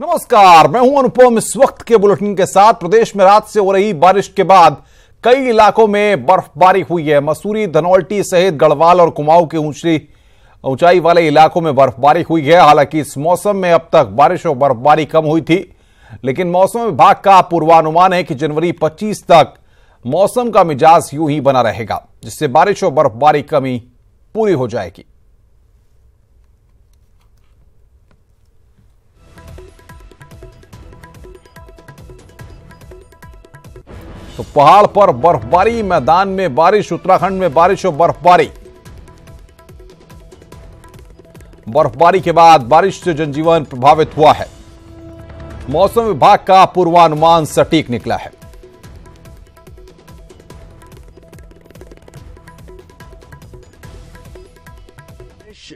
नमस्कार, मैं हूं अनुपम। इस वक्त के बुलेटिन के साथ प्रदेश में रात से हो रही बारिश के बाद कई इलाकों में बर्फबारी हुई है। मसूरी, धनौल्टी सहित गढ़वाल और कुमाऊं के ऊंचाई वाले इलाकों में बर्फबारी हुई है। हालांकि इस मौसम में अब तक बारिश और बर्फबारी कम हुई थी, लेकिन मौसम विभाग का पूर्वानुमान है कि जनवरी 25 तक मौसम का मिजाज यूं ही बना रहेगा, जिससे बारिश और बर्फबारी कमी पूरी हो जाएगी। तो पहाड़ पर बर्फबारी, मैदान में बारिश, उत्तराखंड में बारिश और बर्फबारी के बाद बारिश से जनजीवन प्रभावित हुआ है। मौसम विभाग का पूर्वानुमान सटीक निकला है।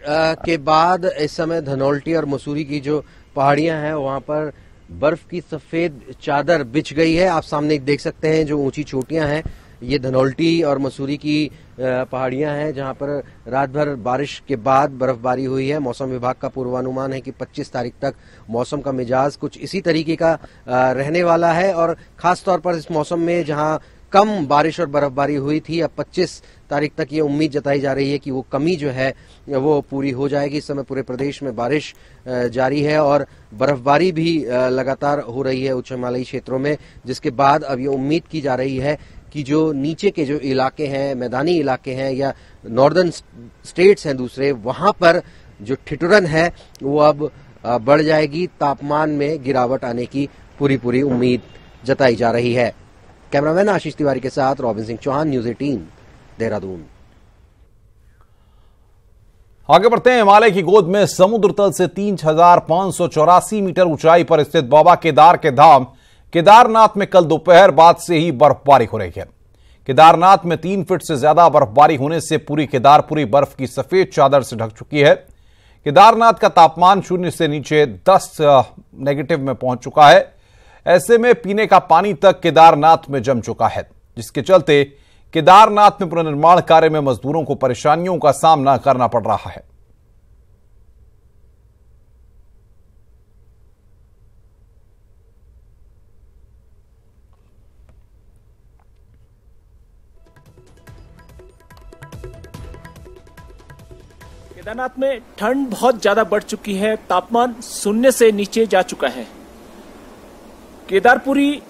के बाद इस समय धनौल्टी और मसूरी की जो पहाड़ियां हैं वहां पर बर्फ की सफेद चादर बिछ गई है। आप सामने देख सकते हैं जो ऊंची चोटियां हैं, ये धनौल्टी और मसूरी की पहाड़ियां हैं जहां पर रात भर बारिश के बाद बर्फबारी हुई है। मौसम विभाग का पूर्वानुमान है कि 25 तारीख तक मौसम का मिजाज कुछ इसी तरीके का रहने वाला है। और खास तौर पर इस मौसम में जहां कम बारिश और बर्फबारी हुई थी, अब 25 तारीख तक ये उम्मीद जताई जा रही है कि वो कमी जो है वो पूरी हो जाएगी। इस समय पूरे प्रदेश में बारिश जारी है और बर्फबारी भी लगातार हो रही है उच्च हिमालयी क्षेत्रों में, जिसके बाद अब ये उम्मीद की जा रही है कि जो नीचे के जो इलाके हैं, मैदानी इलाके हैं या नॉर्दर्न स्टेट्स हैं दूसरे, वहां पर जो ठिठुरन है वो अब बढ़ जाएगी। तापमान में गिरावट आने की पूरी उम्मीद जताई जा रही है। कैमरामैन आशीष तिवारी के साथ रॉबिन सिंह चौहान, न्यूज 18 देहरादून। आगे बढ़ते हैं। हिमालय की गोद में समुद्र तल से 3584 मीटर ऊंचाई पर स्थित बाबा केदार के धाम केदारनाथ में कल दोपहर बाद से ही बर्फबारी हो रही है। केदारनाथ में 3 फीट से ज्यादा बर्फबारी होने से पूरी केदारपुरी बर्फ की सफेद चादर से ढक चुकी है। केदारनाथ का तापमान 0 से नीचे 10 नेगेटिव में पहुंच चुका है। ऐसे में पीने का पानी तक केदारनाथ में जम चुका है, जिसके चलते केदारनाथ में पुनर्निर्माण कार्य में मजदूरों को परेशानियों का सामना करना पड़ रहा है। केदारनाथ में ठंड बहुत ज्यादा बढ़ चुकी है। तापमान 0 से नीचे जा चुका है। केदारपुरी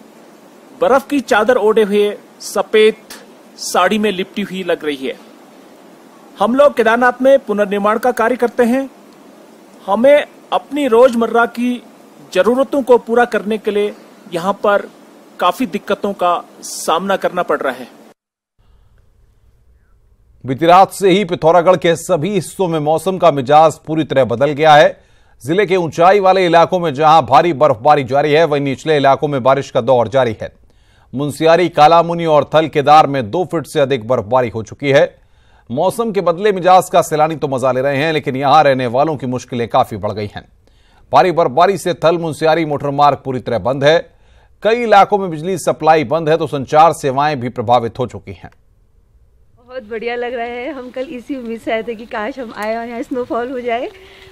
बर्फ की चादर ओढ़े हुए सफेद साड़ी में लिपटी हुई लग रही है। हम लोग केदारनाथ में पुनर्निर्माण का कार्य करते हैं। हमें अपनी रोजमर्रा की जरूरतों को पूरा करने के लिए यहाँ पर काफी दिक्कतों का सामना करना पड़ रहा है। बीती रात से ही पिथौरागढ़ के सभी हिस्सों में मौसम का मिजाज पूरी तरह बदल गया है। जिले के ऊंचाई वाले इलाकों में जहां भारी बर्फबारी जारी है, वहीं निचले इलाकों में बारिश का दौर जारी है। मुनस्यारी, कालामुनी और थल केदार में 2 फीट से अधिक बर्फबारी हो चुकी है। मौसम के बदले मिजाज का सैलानी तो मजा ले रहे हैं, लेकिन यहां रहने वालों की मुश्किलें काफी बढ़ गई हैं। भारी बर्फबारी से थल मुनस्यारी मोटर मार्ग पूरी तरह बंद है। कई इलाकों में बिजली सप्लाई बंद है, तो संचार सेवाएं भी प्रभावित हो चुकी हैं। बहुत बढ़िया लग रहा है। हम कल इसी उम्मीद से आए थे कि काश हम आए और यहाँ स्नोफॉल हो जाए,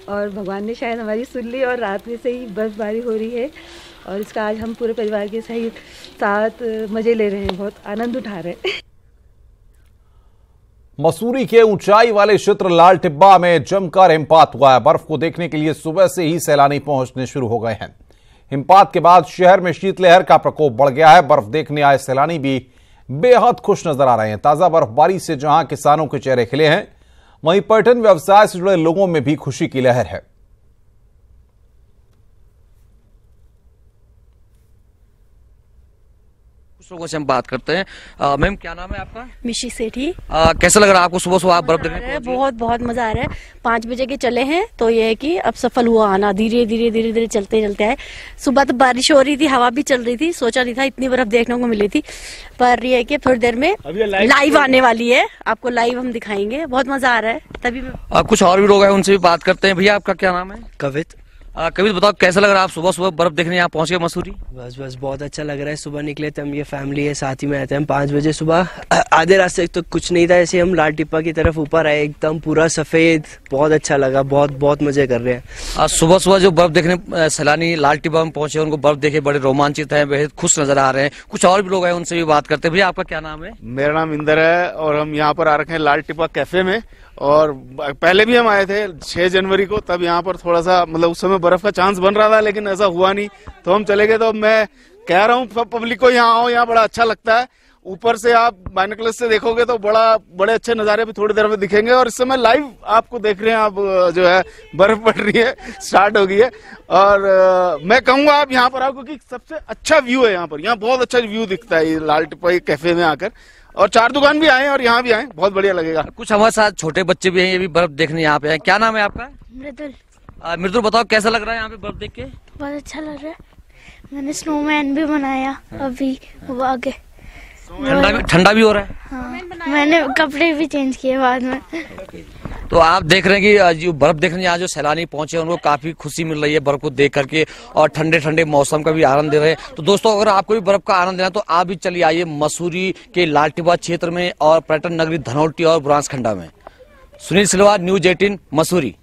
और भगवान ने शायद हमारी सुन ली और रात में से ही बर्फबारी हो रही है और इसका आज हम पूरे परिवार के साथ मजे ले रहे हैं, बहुत आनंद उठा रहे हैं। मसूरी के ऊंचाई वाले क्षेत्र लाल टिब्बा में जमकर हिमपात हुआ है। बर्फ को देखने के लिए सुबह से ही सैलानी पहुंचने शुरू हो गए हैं। हिमपात के बाद शहर में शीतलहर का प्रकोप बढ़ गया है। बर्फ देखने आए सैलानी भी बेहद खुश नजर आ रहे हैं। ताजा बर्फबारी से जहां किसानों के चेहरे खिले हैं, वहीं पर्यटन व्यवसाय से जुड़े लोगों में भी खुशी की लहर है। कुछ लोगों से हम बात करते हैं। मैम, क्या नाम है आपका? मिशी सेठी। कैसा लग रहा है आपको सुबह सुबह आप बर्फ देखने पहुंचे? बहुत मजा आ रहा है। 5 बजे के चले हैं, तो ये है कि अब सफल हुआ आना। धीरे धीरे चलते आए। सुबह तो बारिश हो रही थी, हवा भी चल रही थी, सोचा नहीं था इतनी बर्फ देखने को मिली थी, पर ये है कि थोड़ी देर में लाइव आने वाली है, आपको लाइव हम दिखाएंगे। बहुत मजा आ रहा है। तभी कुछ और भी लोग हैं, उनसे भी बात करते हैं। भैया, आपका क्या नाम है? कवित। कभी बताओ कैसा लग रहा है, आप सुबह सुबह बर्फ देखने यहाँ पहुंच गए मसूरी? बस बहुत अच्छा लग रहा है। सुबह निकले थे हम, ये फैमिली है साथ ही में आए थे हम 5 बजे सुबह। आधे रास्ते तो कुछ नहीं था, ऐसे हम लाल टिप्पा की तरफ ऊपर आए, एकदम पूरा सफेद, बहुत अच्छा लगा, बहुत मजे कर रहे हैं। आज सुबह सुबह जो बर्फ देखने सैलानी लाल टिप्पा में पहुंचे, उनको बर्फ देखे बड़े रोमांचित हैं, बेहद खुश नजर आ रहे हैं। कुछ और भी लोग हैं, उनसे भी बात करते हैं। भैया आपका क्या नाम है? मेरा नाम इंदर है और हम यहाँ पर आ रखे हैं लाल टिप्पा कैफे में। और पहले भी हम आए थे 6 जनवरी को, तब यहाँ पर थोड़ा सा मतलब उस समय बर्फ का चांस बन रहा था, लेकिन ऐसा हुआ नहीं, तो हम चले गए। तो मैं कह रहा हूँ सब पब्लिक को यहाँ आओ, यहाँ बड़ा अच्छा लगता है। ऊपर से आप बाइनोकुलर से देखोगे तो बड़े अच्छे नजारे भी थोड़ी देर में दिखेंगे। और इस समय लाइव आपको देख रहे हैं, आप जो है बर्फ पड़ रही है, स्टार्ट हो गई है। और मैं कहूंगा आप यहाँ पर आओ, क्योंकि सबसे अच्छा व्यू है यहाँ पर, यहाँ बहुत अच्छा व्यू दिखता है ये लाल टिप्पा कैफे में आकर। और 4 दुकान भी आए और यहाँ भी आए, बहुत बढ़िया लगेगा। कुछ हमारे साथ छोटे बच्चे भी हैं, ये भी बर्फ देखने यहाँ पे हैं। क्या नाम है आपका? मृदुल। मृदुल, बताओ कैसा लग रहा है यहाँ पे बर्फ देख के? बहुत अच्छा लग रहा है। मैंने स्नोमैन भी बनाया अभी, वो आगे ठंडा भी हो रहा है। हाँ, मैंने कपड़े भी चेंज किए बाद में। तो आप देख रहे हैं कि जो बर्फ देखने यहाँ जो सैलानी पहुंचे उनको काफी खुशी मिल रही है बर्फ को देख करके, और ठंडे ठंडे मौसम का भी आनंद ले रहे हैं। तो दोस्तों, अगर आपको भी बर्फ का आनंद लेना तो आप भी चलिए आइए मसूरी के लाल टिप्पा क्षेत्र में और पर्यटन नगरी धनौल्टी और बनासखंडा में। सुनील सिलवार, न्यूज 18 मसूरी।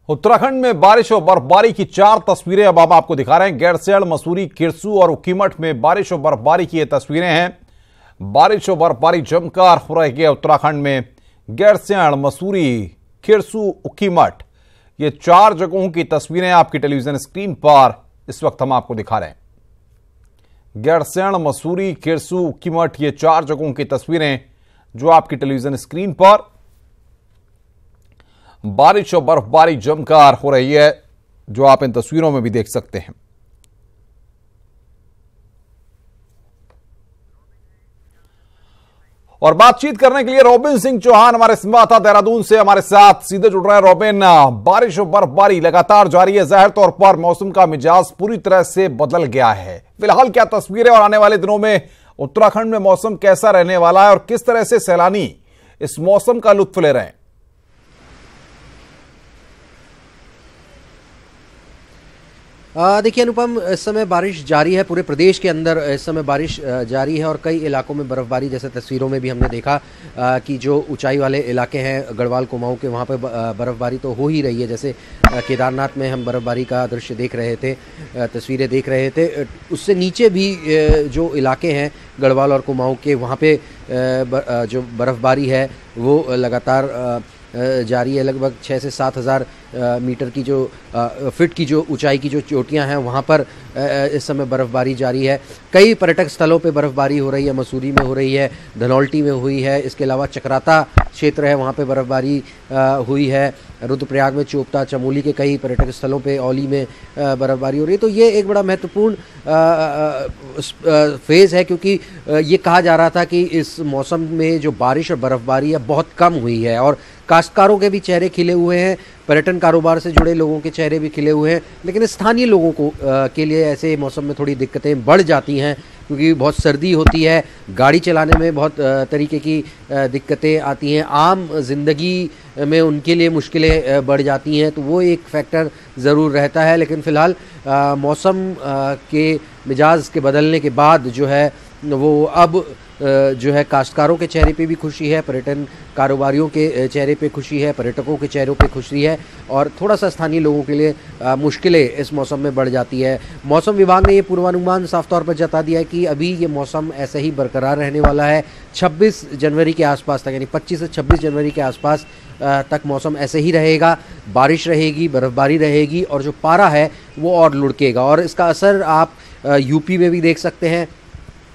उत्तराखंड में बारिश और बर्फबारी की 4 तस्वीरें अब हम आपको दिखा रहे हैं। गैरसैंण, मसूरी, किरसू और उखीमठ में बारिश और बर्फबारी की ये तस्वीरें हैं। बारिश और बर्फबारी जमकर हो रही है उत्तराखंड में। गैरसैंण, मसूरी, किरसू, उखीमठ, ये 4 जगहों की तस्वीरें आपकी टेलीविजन स्क्रीन पर इस वक्त हम आपको दिखा रहे हैं। गैरसैंण, मसूरी, किरसू, उखीमठ, ये 4 जगहों की तस्वीरें जो आपकी टेलीविजन स्क्रीन पर बारिश और बर्फबारी जमकर हो रही है, जो आप इन तस्वीरों में भी देख सकते हैं। और बातचीत करने के लिए रॉबिन सिंह चौहान हमारे संवाददाता देहरादून से हमारे साथ सीधे जुड़ रहे हैं। रॉबिन, बारिश और बर्फबारी लगातार जारी है, जाहिर तौर पर मौसम का मिजाज पूरी तरह से बदल गया है। फिलहाल क्या तस्वीरें और आने वाले दिनों में उत्तराखंड में मौसम कैसा रहने वाला है और किस तरह से सैलानी इस मौसम का लुत्फ ले रहे हैं? देखिए अनुपम, इस समय बारिश जारी है पूरे प्रदेश के अंदर। इस समय बारिश जारी है और कई इलाकों में बर्फबारी, जैसे तस्वीरों में भी हमने देखा कि जो ऊंचाई वाले इलाके हैं गढ़वाल कुमाऊं के, वहां पे बर्फबारी तो हो ही रही है। जैसे केदारनाथ में हम बर्फबारी का दृश्य देख रहे थे, तस्वीरें देख रहे थे। उससे नीचे भी जो इलाके हैं गढ़वाल और कुमाऊं के, वहाँ पे जो बर्फबारी है वो लगातार जारी है। लगभग 6 से 7 हज़ार मीटर की जो फीट की जो ऊंचाई की जो चोटियां हैं, वहां पर इस समय बर्फबारी जारी है। कई पर्यटक स्थलों पे बर्फबारी हो रही है, मसूरी में हो रही है, धनौल्टी में हुई है, इसके अलावा चक्राता क्षेत्र है वहां पे बर्फबारी हुई है। रुद्रप्रयाग में चोपता, चमोली के कई पर्यटक स्थलों पे, औली में बर्फबारी हो रही है। तो ये एक बड़ा महत्वपूर्ण फेज़ है, क्योंकि ये कहा जा रहा था कि इस मौसम में जो बारिश और बर्फबारी है बहुत कम हुई है, और काश्तकारों के भी चेहरे खिले हुए हैं, पर्यटन कारोबार से जुड़े लोगों के चेहरे भी खिले हुए हैं। लेकिन स्थानीय लोगों को के लिए ऐसे मौसम में थोड़ी दिक्कतें बढ़ जाती हैं, क्योंकि बहुत सर्दी होती है, गाड़ी चलाने में बहुत तरीके की दिक्कतें आती हैं, आम जिंदगी में उनके लिए मुश्किलें बढ़ जाती हैं। तो वो एक फैक्टर ज़रूर रहता है। लेकिन फ़िलहाल मौसम के मिजाज के बदलने के बाद जो है वो अब जो है काश्तकारों के चेहरे पे भी खुशी है, पर्यटन कारोबारियों के चेहरे पे खुशी है, पर्यटकों के चेहरों पे खुशी है, और थोड़ा सा स्थानीय लोगों के लिए मुश्किलें इस मौसम में बढ़ जाती है। मौसम विभाग ने ये पूर्वानुमान साफ तौर पर जता दिया है कि अभी ये मौसम ऐसे ही बरकरार रहने वाला है। 26 जनवरी के आसपास तक, यानी 25 से 26 जनवरी के आसपास तक मौसम ऐसे ही रहेगा। बारिश रहेगी, बर्फबारी रहेगी, और जो पारा है वो और लुढ़केगा। और इसका असर आप यूपी में भी देख सकते हैं,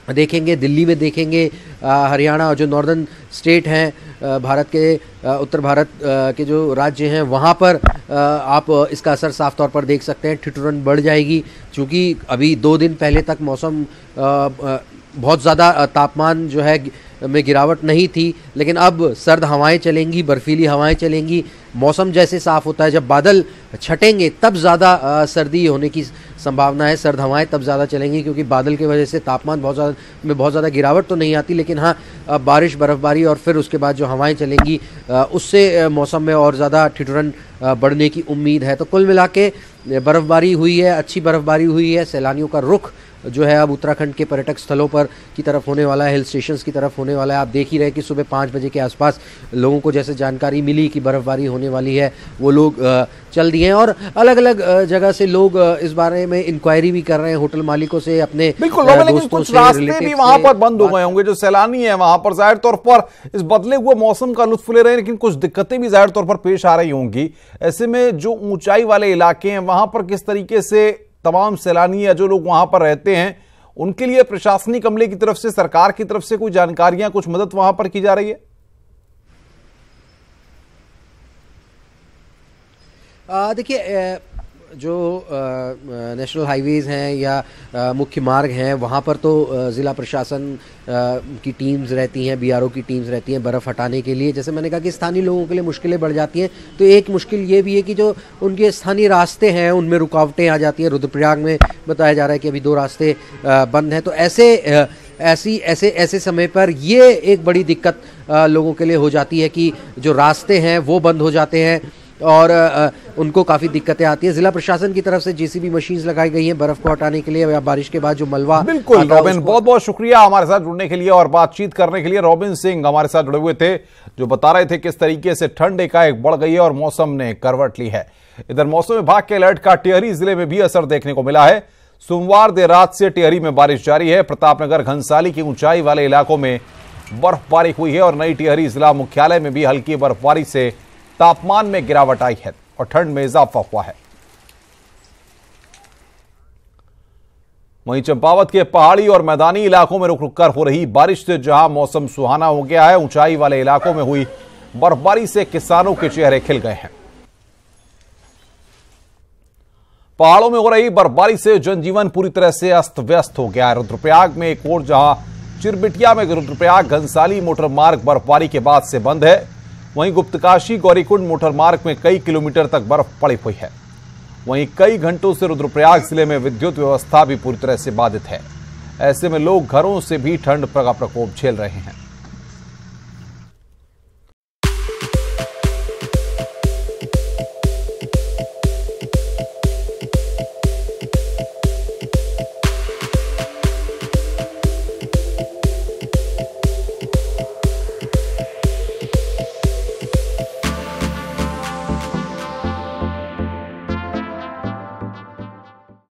देखेंगे, दिल्ली में देखेंगे, हरियाणा और जो नॉर्दर्न स्टेट हैं भारत के, उत्तर भारत के जो राज्य हैं, वहाँ पर आप इसका असर साफ तौर पर देख सकते हैं। ठिठुरन बढ़ जाएगी, चूँकि अभी 2 दिन पहले तक मौसम बहुत ज़्यादा तापमान जो है में गिरावट नहीं थी, लेकिन अब सर्द हवाएं चलेंगी, बर्फीली हवाएं चलेंगी। मौसम जैसे साफ होता है, जब बादल छटेंगे तब ज़्यादा सर्दी होने की संभावना है, सर्द हवाएं तब ज़्यादा चलेंगी, क्योंकि बादल की वजह से तापमान बहुत ज़्यादा गिरावट तो नहीं आती, लेकिन हाँ बारिश, बर्फबारी और फिर उसके बाद जो हवाएं चलेंगी उससे मौसम में और ज़्यादा ठिठुरन बढ़ने की उम्मीद है। तो कुल मिला के बर्फबारी हुई है, अच्छी बर्फबारी हुई है। सैलानियों का रुख जो है अब उत्तराखंड के पर्यटक स्थलों पर की तरफ होने वाला है, हिल स्टेशंस की तरफ होने वाला है। आप देख ही रहे कि सुबह 5 बजे के आसपास लोगों को जैसे जानकारी मिली कि बर्फबारी होने वाली है, वो लोग चल दिए हैं और अलग अलग जगह से लोग इस बारे में इंक्वायरी भी कर रहे हैं होटल मालिकों से, अपने लेकिन कुछ रास्ते भी वहां पर बंद हो गए होंगे। जो सैलानी है वहां पर जाहिर तौर पर इस बदले हुए मौसम का लुत्फ ले रहे हैं, लेकिन कुछ दिक्कतें भी जाहिर तौर पर पेश आ रही होंगी। ऐसे में जो ऊंचाई वाले इलाके हैं वहां पर किस तरीके से तमाम सैलानी या जो लोग वहां पर रहते हैं उनके लिए प्रशासनिक अमले की तरफ से, सरकार की तरफ से कोई जानकारियां, कुछ मदद वहां पर की जा रही है? देखिए, जो नेशनल हाईवेज़ हैं या मुख्य मार्ग हैं वहाँ पर तो ज़िला प्रशासन की टीम्स रहती हैं, बीआरओ की टीम्स रहती हैं बर्फ़ हटाने के लिए। जैसे मैंने कहा कि स्थानीय लोगों के लिए मुश्किलें बढ़ जाती हैं, तो एक मुश्किल ये भी है कि जो उनके स्थानीय रास्ते हैं उनमें रुकावटें आ जाती हैं। रुद्रप्रयाग में बताया जा रहा है कि अभी 2 रास्ते बंद हैं, तो ऐसे समय पर ये एक बड़ी दिक्कत लोगों के लिए हो जाती है कि जो रास्ते हैं वो बंद हो जाते हैं और उनको काफ़ी दिक्कतें आती हैं। जिला प्रशासन की तरफ से जेसीबी मशीन्स लगाई गई हैं बर्फ को हटाने के लिए या बारिश के बाद जो मलबा। बिल्कुल रॉबिन, बहुत बहुत शुक्रिया हमारे साथ जुड़ने के लिए और बातचीत करने के लिए। रॉबिन सिंह हमारे साथ जुड़े हुए थे, जो बता रहे थे किस तरीके से ठंड एकाएक बढ़ गई है और मौसम ने करवट ली है। इधर मौसम विभाग के अलर्ट का टिहरी जिले में भी असर देखने को मिला है। सोमवार देर रात से टिहरी में बारिश जारी है। प्रतापनगर, घनसाली की ऊंचाई वाले इलाकों में बर्फबारी हुई है और नई टिहरी जिला मुख्यालय में भी हल्की बर्फबारी से तापमान में गिरावट आई है और ठंड में इजाफा हुआ है। वहीं चंपावत के पहाड़ी और मैदानी इलाकों में रुक रुक कर हो रही बारिश से जहां मौसम सुहाना हो गया है, ऊंचाई वाले इलाकों में हुई बर्फबारी से किसानों के चेहरे खिल गए हैं। पहाड़ों में हो रही बर्फबारी से जनजीवन पूरी तरह से अस्त व्यस्त हो गया है। रुद्रप्रयाग में एक और जहां चिरबिटिया में रुद्रप्रयाग घनसाली मोटर मार्ग बर्फबारी के बाद से बंद है, वहीं गुप्तकाशी गौरीकुंड मोटर मार्ग में कई किलोमीटर तक बर्फ पड़ी हुई है। वहीं कई घंटों से रुद्रप्रयाग जिले में विद्युत व्यवस्था भी पूरी तरह से बाधित है। ऐसे में लोग घरों से भी ठंड का प्रकोप झेल रहे हैं।